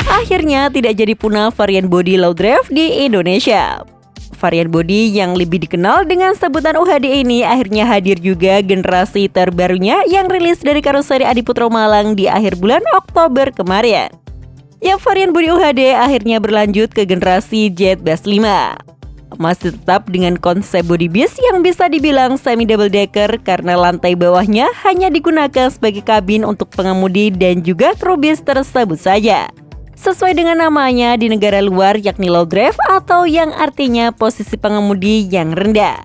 Akhirnya tidak jadi punah varian bodi low draft di Indonesia. Varian bodi yang lebih dikenal dengan sebutan UHD ini akhirnya hadir juga generasi terbarunya yang rilis dari karoseri Adiputro Malang di akhir bulan Oktober kemarin. Yang varian bodi UHD akhirnya berlanjut ke generasi Jetbus 5. Masih tetap dengan konsep bodi bis yang bisa dibilang semi double decker karena lantai bawahnya hanya digunakan sebagai kabin untuk pengemudi dan juga kru bis tersebut saja. Sesuai dengan namanya di negara luar yakni low draft atau yang artinya posisi pengemudi yang rendah.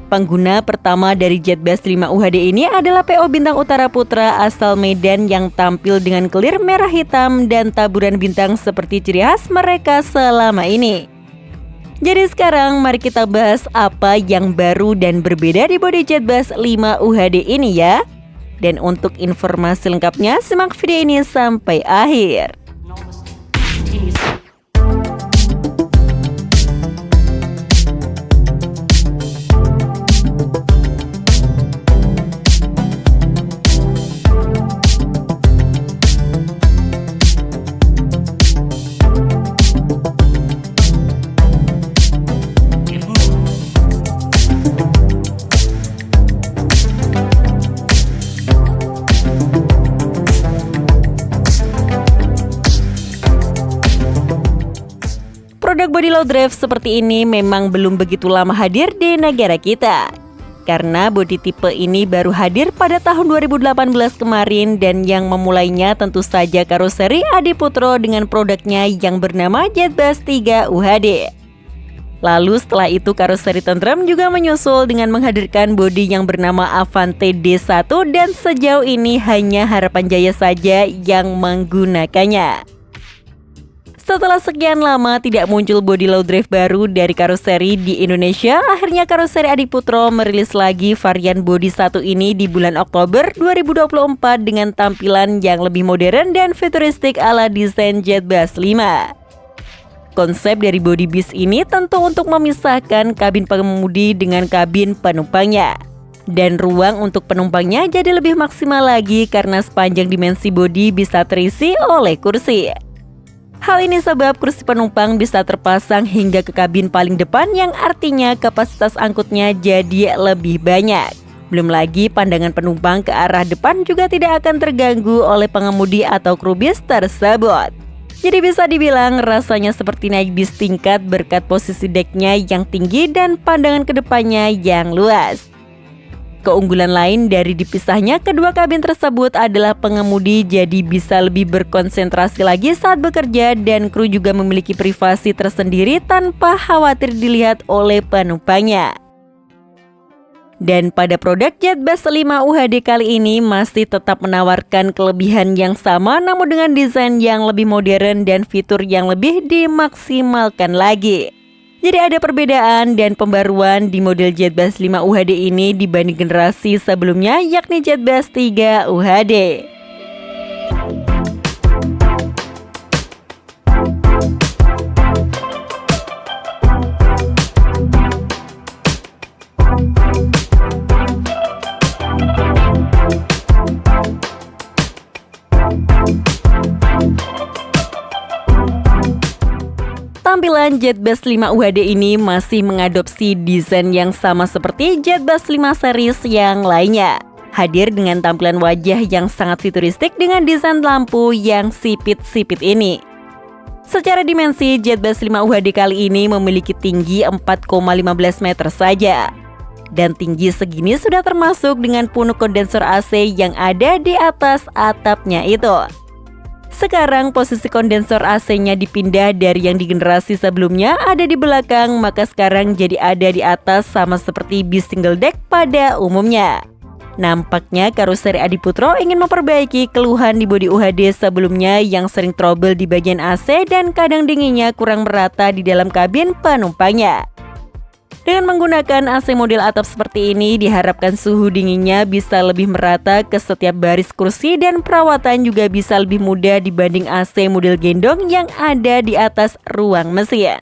Pengguna pertama dari Jetbus 5 UHD ini adalah PO Bintang Utara Putra asal Medan yang tampil dengan clear merah hitam dan taburan bintang seperti ciri khas mereka selama ini. Jadi sekarang mari kita bahas apa yang baru dan berbeda di bodi Jetbus 5 UHD ini ya. Dan untuk informasi lengkapnya simak video ini sampai akhir. Produk bodi low draft seperti ini memang belum begitu lama hadir di negara kita. Karena bodi tipe ini baru hadir pada tahun 2018 kemarin dan yang memulainya tentu saja karoseri Adiputro dengan produknya yang bernama Jetbus 3 UHD. Lalu setelah itu karoseri Tentrem juga menyusul dengan menghadirkan bodi yang bernama Avante D1 dan sejauh ini hanya Harapan Jaya saja yang menggunakannya. Setelah sekian lama tidak muncul bodi low draft baru dari karoseri di Indonesia, akhirnya karoseri Adiputro merilis lagi varian bodi 1 ini di bulan Oktober 2024 dengan tampilan yang lebih modern dan futuristik ala desain Jetbus 5. Konsep dari bodi bis ini tentu untuk memisahkan kabin pengemudi dengan kabin penumpangnya. Dan ruang untuk penumpangnya jadi lebih maksimal lagi karena sepanjang dimensi bodi bisa terisi oleh kursi. Hal ini sebab kursi penumpang bisa terpasang hingga ke kabin paling depan yang artinya kapasitas angkutnya jadi lebih banyak. Belum lagi pandangan penumpang ke arah depan juga tidak akan terganggu oleh pengemudi atau kru bis tersebut. Jadi bisa dibilang rasanya seperti naik bis tingkat berkat posisi deknya yang tinggi dan pandangan ke depannya yang luas. Keunggulan lain dari dipisahnya kedua kabin tersebut adalah pengemudi jadi bisa lebih berkonsentrasi lagi saat bekerja dan kru juga memiliki privasi tersendiri tanpa khawatir dilihat oleh penumpangnya. Dan pada produk Jetbus 5 UHD kali ini masih tetap menawarkan kelebihan yang sama namun dengan desain yang lebih modern dan fitur yang lebih dimaksimalkan lagi. Jadi ada perbedaan dan pembaruan di model Jetbus 5 UHD ini dibanding generasi sebelumnya yakni Jetbus 3 UHD. Tampilan Jetbus 5 UHD ini masih mengadopsi desain yang sama seperti Jetbus 5 series yang lainnya. Hadir dengan tampilan wajah yang sangat futuristik dengan desain lampu yang sipit-sipit ini. Secara dimensi, Jetbus 5 UHD kali ini memiliki tinggi 4,15 meter saja. Dan tinggi segini sudah termasuk dengan punuk kondensor AC yang ada di atas atapnya itu. Sekarang posisi kondensor AC-nya dipindah dari yang di generasi sebelumnya ada di belakang, maka sekarang jadi ada di atas sama seperti bis single deck pada umumnya. Nampaknya karoseri Adiputro ingin memperbaiki keluhan di bodi UHD sebelumnya yang sering trouble di bagian AC dan kadang dinginnya kurang merata di dalam kabin penumpangnya. Dengan menggunakan AC model atap seperti ini, diharapkan suhu dinginnya bisa lebih merata ke setiap baris kursi dan perawatan juga bisa lebih mudah dibanding AC model gendong yang ada di atas ruang mesin.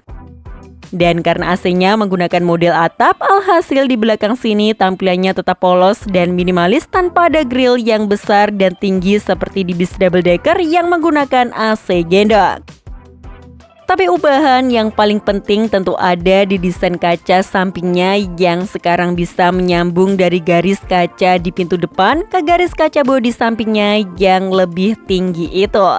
Dan karena AC-nya menggunakan model atap, alhasil di belakang sini tampilannya tetap polos dan minimalis tanpa ada grill yang besar dan tinggi seperti di bis double decker yang menggunakan AC gendong. Tapi ubahan yang paling penting tentu ada di desain kaca sampingnya yang sekarang bisa menyambung dari garis kaca di pintu depan ke garis kaca bodi sampingnya yang lebih tinggi itu.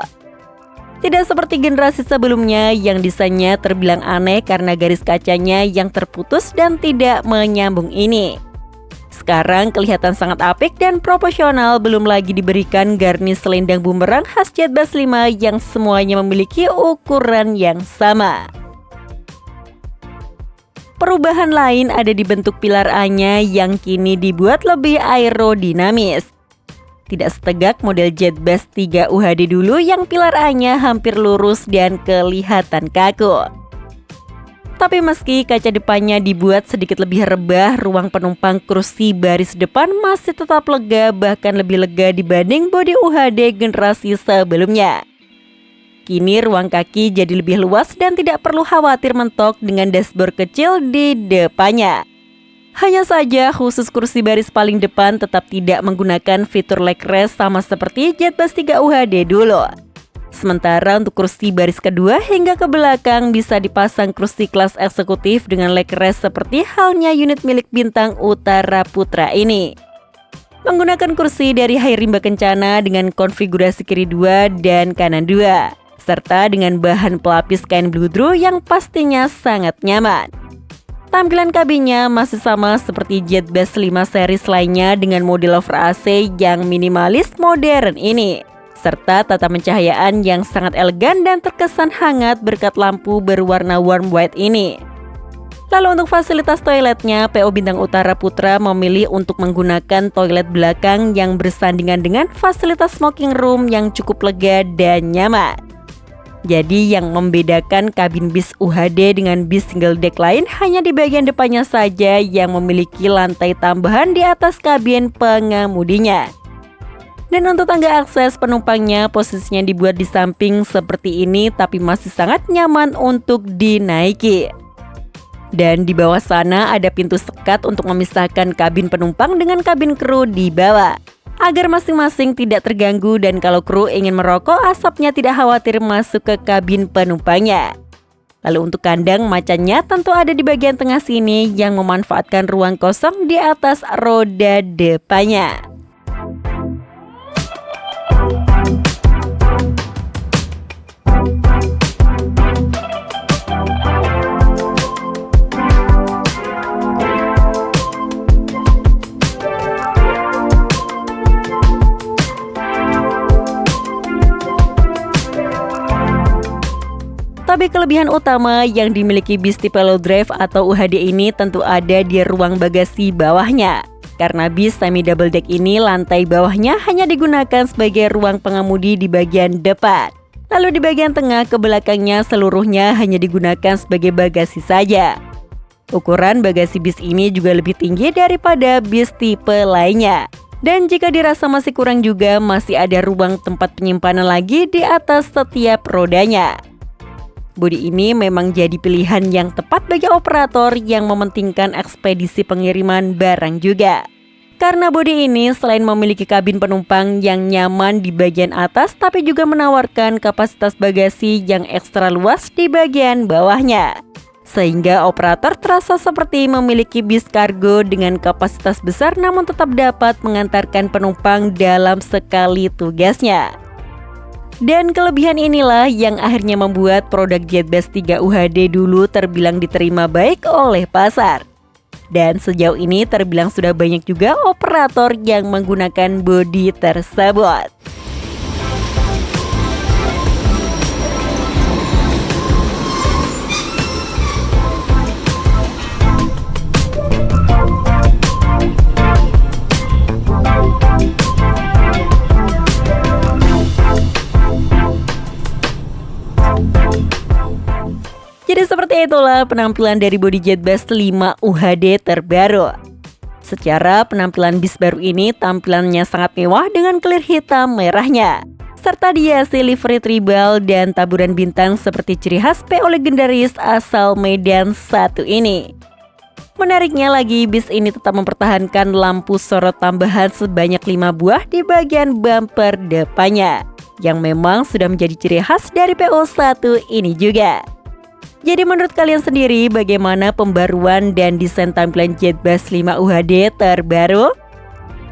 Tidak seperti generasi sebelumnya yang desainnya terbilang aneh karena garis kacanya yang terputus dan tidak menyambung ini. Sekarang kelihatan sangat apik dan proporsional, belum lagi diberikan garnis selendang bumerang khas Jetbus 5 yang semuanya memiliki ukuran yang sama. Perubahan lain ada di bentuk pilar A-nya yang kini dibuat lebih aerodinamis. Tidak setegak model Jetbus 3 UHD dulu yang pilar A-nya hampir lurus dan kelihatan kaku. Tapi meski kaca depannya dibuat sedikit lebih rebah, ruang penumpang kursi baris depan masih tetap lega, bahkan lebih lega dibanding bodi UHD generasi sebelumnya. Kini ruang kaki jadi lebih luas dan tidak perlu khawatir mentok dengan dashboard kecil di depannya. Hanya saja khusus kursi baris paling depan tetap tidak menggunakan fitur leg rest sama seperti Jetbus 3 UHD dulu. Sementara untuk kursi baris kedua hingga ke belakang bisa dipasang kursi kelas eksekutif dengan leg rest seperti halnya unit milik Bintang Utara Putra ini. Menggunakan kursi dari Hayrimba Kencana dengan konfigurasi kiri 2 dan kanan 2, serta dengan bahan pelapis kain bludru yang pastinya sangat nyaman. Tampilan kabinnya masih sama seperti Jetbus 5 series lainnya dengan model over AC yang minimalis modern ini, serta tata pencahayaan yang sangat elegan dan terkesan hangat berkat lampu berwarna warm white ini. Lalu untuk fasilitas toiletnya, PO Bintang Utara Putra memilih untuk menggunakan toilet belakang yang bersandingan dengan fasilitas smoking room yang cukup lega dan nyaman. Jadi yang membedakan kabin bis UHD dengan bis single deck lain hanya di bagian depannya saja yang memiliki lantai tambahan di atas kabin pengemudinya. Dan untuk tangga akses penumpangnya posisinya dibuat di samping seperti ini tapi masih sangat nyaman untuk dinaiki. Dan di bawah sana ada pintu sekat untuk memisahkan kabin penumpang dengan kabin kru di bawah, agar masing-masing tidak terganggu dan kalau kru ingin merokok asapnya tidak khawatir masuk ke kabin penumpangnya. Lalu untuk kandang macannya tentu ada di bagian tengah sini yang memanfaatkan ruang kosong di atas roda depannya. Tapi kelebihan utama yang dimiliki bis tipe low drive atau UHD ini tentu ada di ruang bagasi bawahnya. Karena bis semi double deck ini lantai bawahnya hanya digunakan sebagai ruang pengemudi di bagian depan. Lalu di bagian tengah ke belakangnya seluruhnya hanya digunakan sebagai bagasi saja. Ukuran bagasi bis ini juga lebih tinggi daripada bis tipe lainnya. Dan jika dirasa masih kurang juga masih ada ruang tempat penyimpanan lagi di atas setiap rodanya. Bodi ini memang jadi pilihan yang tepat bagi operator yang mementingkan ekspedisi pengiriman barang juga. Karena bodi ini selain memiliki kabin penumpang yang nyaman di bagian atas, tapi juga menawarkan kapasitas bagasi yang ekstra luas di bagian bawahnya. Sehingga operator terasa seperti memiliki bis kargo dengan kapasitas besar namun tetap dapat mengantarkan penumpang dalam sekali tugasnya. Dan kelebihan inilah yang akhirnya membuat produk Jetbus 3 UHD dulu terbilang diterima baik oleh pasar. Dan sejauh ini terbilang sudah banyak juga operator yang menggunakan bodi tersebut. Jadi seperti itulah penampilan dari bodi Jetbus 5 UHD terbaru. Secara penampilan bis baru ini tampilannya sangat mewah dengan clear hitam merahnya. serta dihiasi livery tribal dan taburan bintang seperti ciri khas PO legendaris asal Medan satu ini. Menariknya lagi, bis ini tetap mempertahankan lampu sorot tambahan sebanyak 5 buah di bagian bumper depannya, yang memang sudah menjadi ciri khas dari PO1 ini juga. Jadi menurut kalian sendiri bagaimana pembaruan dan desain tampilan Jetbus 5 UHD terbaru?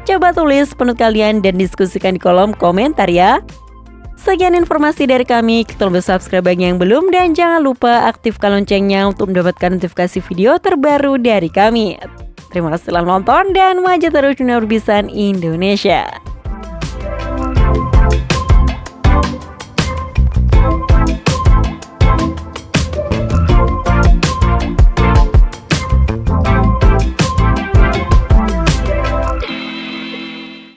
Coba tulis pendapat kalian dan diskusikan di kolom komentar ya. Sekian informasi dari kami, klik tombol subscribe bagi yang belum dan jangan lupa aktifkan loncengnya untuk mendapatkan notifikasi video terbaru dari kami. Terima kasih telah menonton dan maju terus dunia urusan Indonesia.